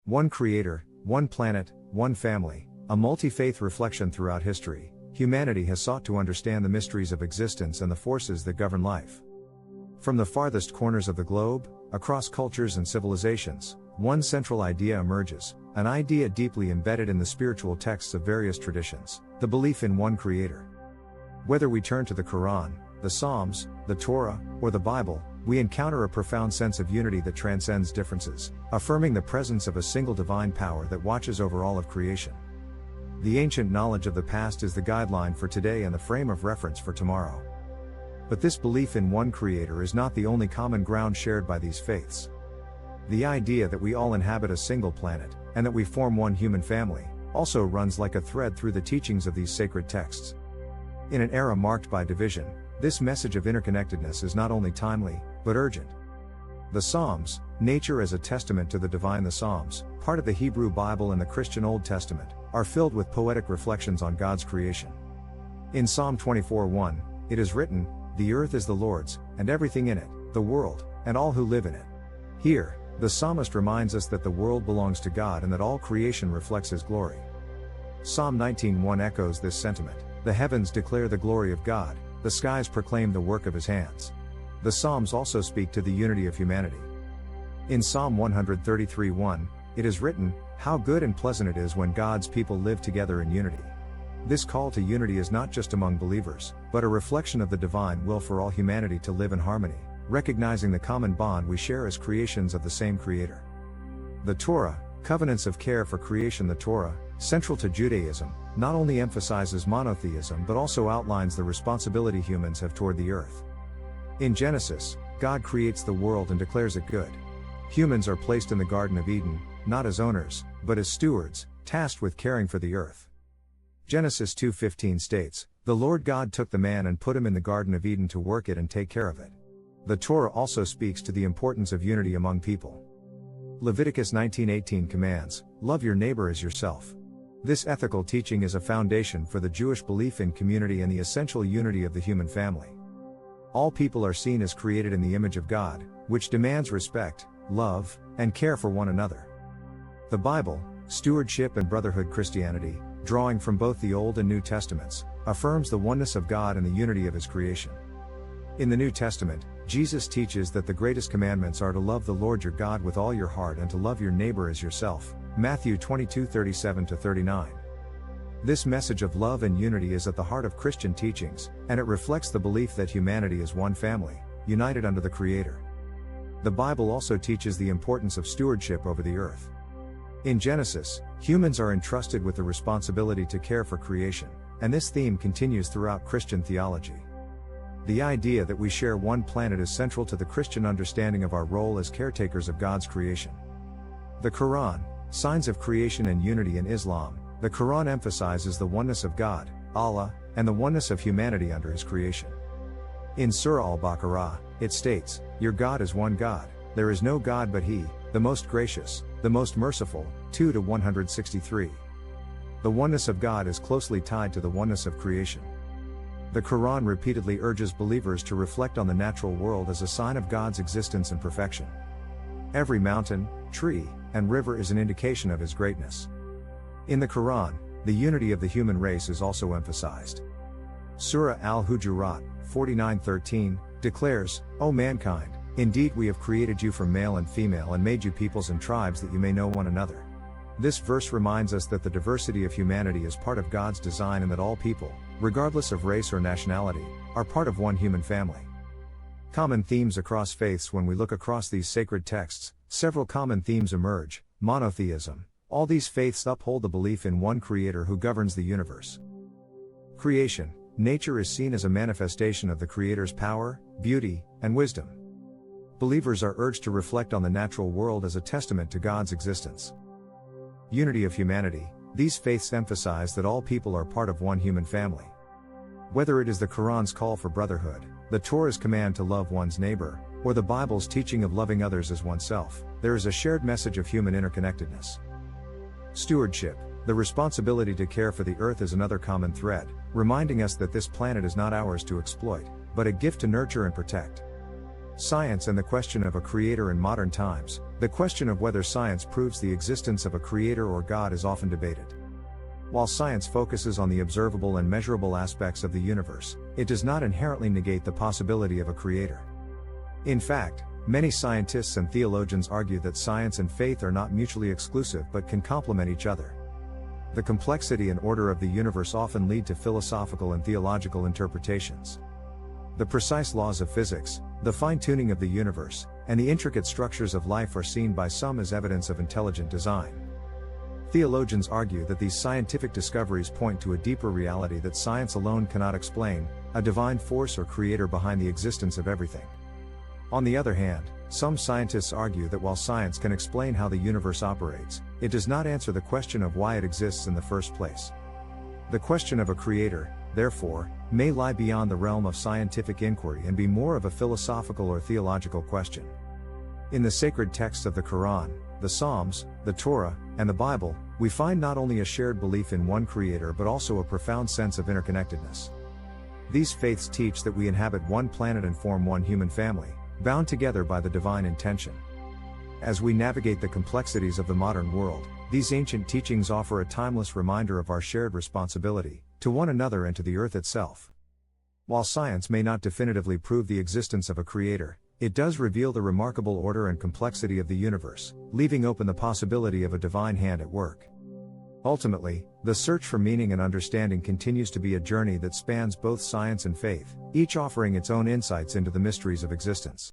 One Creator, one planet, one family, a multi-faith reflection throughout history. Humanity has sought to understand the mysteries of existence and the forces that govern life. From the farthest corners of the globe, across cultures and civilizations, one central idea emerges, an idea deeply embedded in the spiritual texts of various traditions: the belief in one Creator. Whether we turn to the Quran, the Psalms, the Torah, or the Bible, we encounter a profound sense of unity that transcends differences, affirming the presence of a single divine power that watches over all of creation. The ancient knowledge of the past is the guideline for today and the frame of reference for tomorrow. But this belief in one Creator is not the only common ground shared by these faiths. The idea that we all inhabit a single planet, and that we form one human family, also runs like a thread through the teachings of these sacred texts. In an era marked by division, this message of interconnectedness is not only timely, but urgent. The Psalms, nature as a testament to the divine. The Psalms, part of the Hebrew Bible and the Christian Old Testament, are filled with poetic reflections on God's creation. In Psalm 24:1, it is written, "The earth is the Lord's, and everything in it, the world, and all who live in it." Here, the psalmist reminds us that the world belongs to God and that all creation reflects His glory. Psalm 19:1 echoes this sentiment: "The heavens declare the glory of God, the skies proclaim the work of His hands." The Psalms also speak to the unity of humanity. In Psalm 133:1, it is written, "How good and pleasant it is when God's people live together in unity." This call to unity is not just among believers, but a reflection of the divine will for all humanity to live in harmony, recognizing the common bond we share as creations of the same Creator. The Torah, covenants of care for creation. The Torah, central to Judaism, not only emphasizes monotheism but also outlines the responsibility humans have toward the earth. In Genesis, God creates the world and declares it good. Humans are placed in the Garden of Eden, not as owners, but as stewards, tasked with caring for the earth. Genesis 2:15 states, "The Lord God took the man and put him in the Garden of Eden to work it and take care of it." The Torah also speaks to the importance of unity among people. Leviticus 19:18 commands, "Love your neighbor as yourself." This ethical teaching is a foundation for the Jewish belief in community and the essential unity of the human family. All people are seen as created in the image of God, which demands respect, love, and care for one another. The Bible, stewardship and brotherhood. Christianity, drawing from both the Old and New Testaments, affirms the oneness of God and the unity of His creation. In the New Testament, Jesus teaches that the greatest commandments are to love the Lord your God with all your heart and to love your neighbor as yourself. Matthew 22:37-39. This message of love and unity is at the heart of Christian teachings, and it reflects the belief that humanity is one family, united under the Creator. The Bible also teaches the importance of stewardship over the earth. In Genesis, humans are entrusted with the responsibility to care for creation, and this theme continues throughout Christian theology. The idea that we share one planet is central to the Christian understanding of our role as caretakers of God's creation. The Quran, signs of creation and unity. In Islam, the Quran emphasizes the oneness of God, Allah, and the oneness of humanity under His creation. In Surah Al-Baqarah, it states, "Your God is one God, there is no God but He, the most gracious, the most merciful." 2-163. The oneness of God is closely tied to the oneness of creation. The Quran repeatedly urges believers to reflect on the natural world as a sign of God's existence and perfection. Every mountain, tree, and river is an indication of His greatness. In the Quran, the unity of the human race is also emphasized. Surah Al-Hujurat, 49:13, declares, "O mankind, indeed we have created you from male and female and made you peoples and tribes that you may know one another." This verse reminds us that the diversity of humanity is part of God's design and that all people, regardless of race or nationality, are part of one human family. Common themes across faiths. When we look across these sacred texts, several common themes emerge. Monotheism. All these faiths uphold the belief in one Creator who governs the universe. Creation. Nature is seen as a manifestation of the Creator's power, beauty, and wisdom. Believers are urged to reflect on the natural world as a testament to God's existence. Unity of humanity. These faiths emphasize that all people are part of one human family. Whether it is the Quran's call for brotherhood, the Torah's command to love one's neighbor, or the Bible's teaching of loving others as oneself, there is a shared message of human interconnectedness. Stewardship. The responsibility to care for the earth is another common thread, reminding us that this planet is not ours to exploit, but a gift to nurture and protect. Science and the question of a creator in modern times. The question of whether science proves the existence of a creator or God is often debated. While science focuses on the observable and measurable aspects of the universe, it does not inherently negate the possibility of a creator. In fact, many scientists and theologians argue that science and faith are not mutually exclusive but can complement each other. The complexity and order of the universe often lead to philosophical and theological interpretations. The precise laws of physics, the fine-tuning of the universe, and the intricate structures of life are seen by some as evidence of intelligent design. Theologians argue that these scientific discoveries point to a deeper reality that science alone cannot explain, a divine force or creator behind the existence of everything. On the other hand, some scientists argue that while science can explain how the universe operates, it does not answer the question of why it exists in the first place. The question of a creator, therefore, may lie beyond the realm of scientific inquiry and be more of a philosophical or theological question. In the sacred texts of the Quran, the Psalms, the Torah, and the Bible, we find not only a shared belief in one creator but also a profound sense of interconnectedness. These faiths teach that we inhabit one planet and form one human family, bound together by the divine intention. As we navigate the complexities of the modern world, these ancient teachings offer a timeless reminder of our shared responsibility to one another and to the earth itself. While science may not definitively prove the existence of a creator, it does reveal the remarkable order and complexity of the universe, leaving open the possibility of a divine hand at work. Ultimately, the search for meaning and understanding continues to be a journey that spans both science and faith, each offering its own insights into the mysteries of existence.